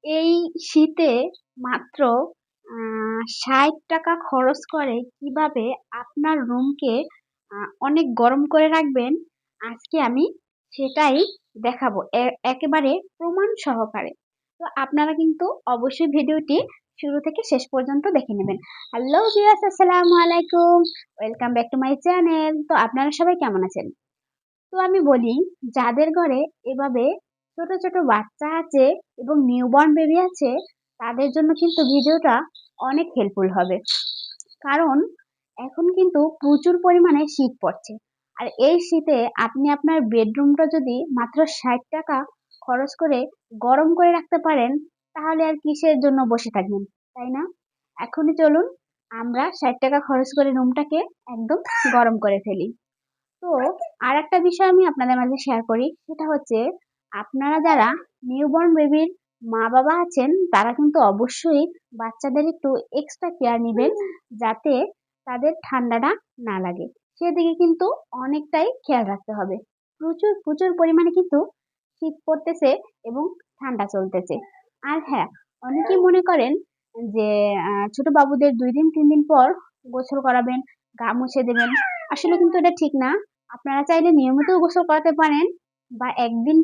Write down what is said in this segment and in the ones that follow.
এই শীতে মাত্র ৳৬০ খরচ করে কিভাবে আপনার রুমকে অনেক গরম করে রাখবেন, আজকে আমি সেটাই দেখাবো একেবারে প্রমাণ সহকারে। তো আপনারা কিন্তু অবশ্যই ভিডিওটি শুরু থেকে শেষ পর্যন্ত দেখে নেবেন। হ্যালো ভিউয়ার্স, আসসালামু আলাইকুম। Welcome back to my channel. তো আপনারা সবাই কেমন আছেন? তো আমি বলি, যাদের ঘরে এভাবে ছোট ছোট বাচ্চা আছে এবং নিউবর্ন বেবি আছে, তাদের জন্য কিন্তু ভিডিওটা অনেক হেল্পফুল হবে। কারণ এখন কিন্তু প্রচুর পরিমাণে শীত পড়ছে। আর এই শীতে আপনি আপনার বেডরুমটা যদি মাত্র ৳৬০ খরচ করে গরম করে রাখতে পারেন, তাহলে আর কিসের জন্য বসে থাকবেন, তাই না? এখনই চলুন আমরা ৳৬০ খরচ করে রুমটাকে একদম গরম করে ফেলি। তো আরেকটা বিষয় আমি আপনাদের মাঝে শেয়ার করি, সেটা হচ্ছে আপনারা যারা নিউবর্ন বেবির মা-বাবা আছেন, তারা কিন্তু অবশ্যই বাচ্চাদের একটু এক্সট্রা কেয়ার নিবেন, যাতে তাদের ঠান্ডাটা না লাগে। সেদিকে কিন্তু অনেকটাই খেয়াল রাখতে হবে। প্রচুর পরিমাণে কিন্তু শীত পড়তেছে এবং ঠান্ডা চলতেছে। আর হ্যাঁ, অনেকেই মনে করেন যে ছোট বাবুদের ২ দিন ৩ দিন পর গোসল করাবেন, গা মুছে দেবেন। আসলে কিন্তু এটা ঠিক না। আপনারা চাইলে নিয়মিতও গোসল করাতে পারেন বা একদিন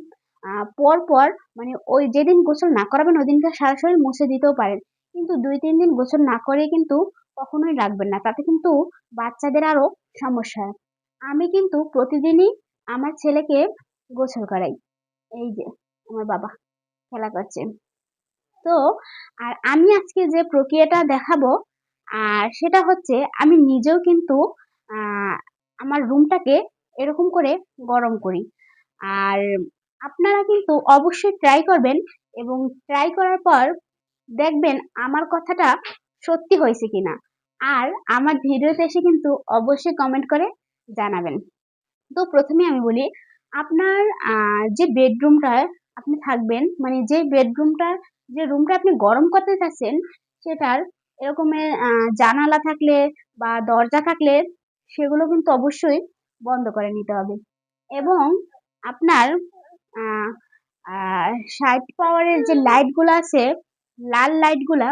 পর মানে ওই যেদিন গোসল না করাবেন ওইদিনকে সারা শরীর মুছে দিতেও পারেন। কিন্তু ২-৩ দিন গোসল না করেই কিন্তু কখনোই রাখবেন না। তাতে কিন্তু বাচ্চাদের আরো সমস্যা হয়। আমি কিন্তু প্রতিদিনই আমার ছেলেকে গোসল করাই। এই যে আমার বাবা খেলা করছে। তো আর আমি আজকে যে প্রক্রিয়াটা দেখাবো সেটা হচ্ছে আমি নিজেও কিন্তু আ আমার রুমটাকে এরকম করে গরম করি। আর আপনারা কিন্তু অবশ্যই ট্রাই করবেন এবং ট্রাই করার পর দেখবেন আমার কথাটা সত্যি হয়েছে কিনা। আর আমার ভিডিওতে এসে কিন্তু অবশ্যই কমেন্ট করে জানাবেন। তো ১ম এ আমি বলি, আপনার আ যে বেডরুমটায় আপনি থাকবেন, মানে যে রুমটা আপনি গরম করতে চাচ্ছেন, সেটার এরকমের জানালা থাকলে বা দরজা থাকলে সেগুলো কিন্তু অবশ্যই বন্ধ করে নিতে হবে। এবং আপনার আ আ ৬০ পাওয়ারের যে লাইটগুলা আছে, লাল লাইটগুলা,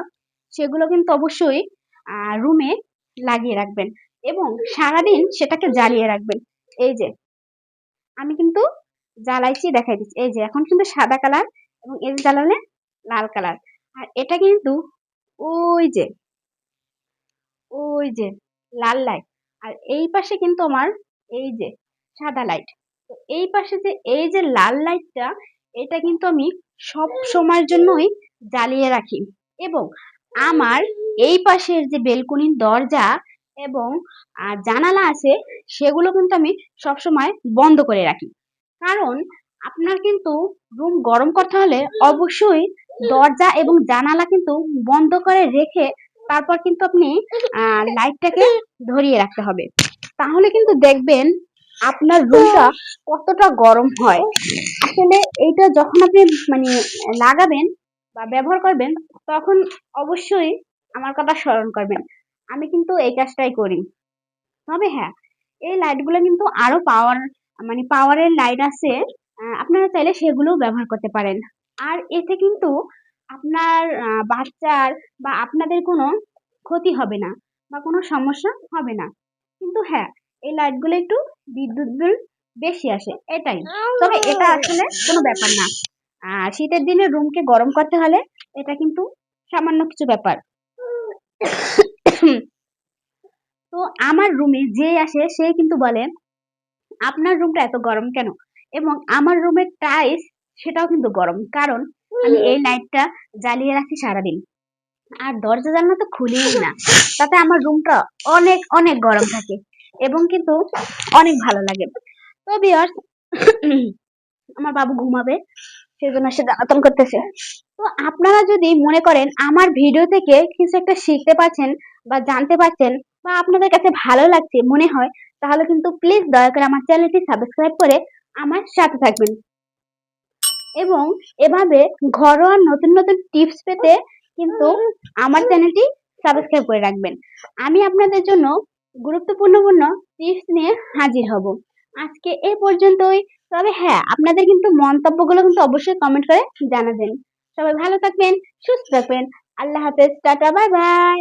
সেগুলো কিন্তু অবশ্যই রুমে লাগিয়ে রাখবেন এবং সারাদিন সেটাকে জ্বালিয়ে রাখবেন। এই যে আমি কিন্তু জ্বালাইছি দেখাই দিচ্ছি। এই যে এখন কিন্তু সাদা কালার এবং এই যে জ্বালালে লাল কালার। আর এটা কিন্তু ওই যে, ওই যে লাল লাইট। আর এই পাশে কিন্তু আমার এই যে সাদা লাইট। তো এই পাশে যে এই যে লাল লাইটটা, এটা কিন্তু আমি সব সময়ের জন্যই জ্বালিয়ে রাখি। এবং আমার এই পাশের যে বেলকনির দরজা এবং জানালা আছে, সেগুলো কিন্তু আমি সবসময় বন্ধ করে রাখি। কারণ আপনার কিন্তু রুম গরম করতে হলে অবশ্যই দরজা এবং জানালা কিন্তু বন্ধ করে রেখে তারপর কিন্তু আপনি লাইটটাকে ধরিয়ে রাখতে হবে। তাহলে কিন্তু দেখবেন আপনার রুমটা কতটা গরম হয়। আসলে এইটা যখন আপনি মানে লাগাবেন বা ব্যবহার করবেন, তখন অবশ্যই আমার কথা স্মরণ করবেন। আমি কিন্তু এই কাজটাই করি। তবে হ্যাঁ, এই লাইটগুলো কিন্তু আরো পাওয়ারের লাইট আছে। আপনারা চাইলে সেগুলোও ব্যবহার করতে পারেন। আর এতে কিন্তু আপনার বাচ্চার বা আপনাদের কোনো ক্ষতি হবে না বা কোনো সমস্যা হবে না। কিন্তু হ্যাঁ, এই লাইটগুলো একটু বিদ্যুৎ বিল বেশি আসে, এটাই। তবে এটা আসলে কোনো ব্যাপার না। শীতের দিনে রুমকে গরম করতে হলে এটা কিন্তু সামান্য কিছু ব্যাপার। তো আমার রুমে যে আসে সে কিন্তু বলে, আপনার রুমটা এত গরম কেন? এবং আমার রুমের টাইলস সেটাও কিন্তু গরম। কারণ আমি এই লাইটটা জ্বালিয়ে রাখি সারাদিন। আর দরজা জানালা তো খুলিই না। তাতে আমার রুমটা অনেক গরম থাকে এবং কিন্তু অনেক ভালো লাগে। তো ভিউয়ার্স, আমার বাবু ঘুমাবে, সেজন্য সে জ্বালাতন করতেছে। তো আপনারা যদি মনে করেন আমার ভিডিও থেকে কিছু একটা শিখতে পারছেন বা জানতে পারছেন বা আপনাদের কাছে ভালো লাগছে মনে হয়, তাহলে কিন্তু প্লিজ দয়া করে আমার চ্যানেলটি সাবস্ক্রাইব করে আমার সাথে থাকবেন এবং এভাবে ঘরোয়া নতুন টিপস পেতে কিন্তু আমার চ্যানেলটি সাবস্ক্রাইব করে রাখবেন। আমি আপনাদের জন্য গুরুত্বপূর্ণ টিপস নিয়ে হাজির হব। আজকে এই পর্যন্তই। তবে হ্যাঁ, আপনাদের কিন্তু মন্তব্যগুলো কিন্তু অবশ্যই কমেন্ট করে জানাবেন। সবাই ভালো থাকবেন, সুস্থ থাকবেন। আল্লাহ হাফেজ। Tata, bye, by.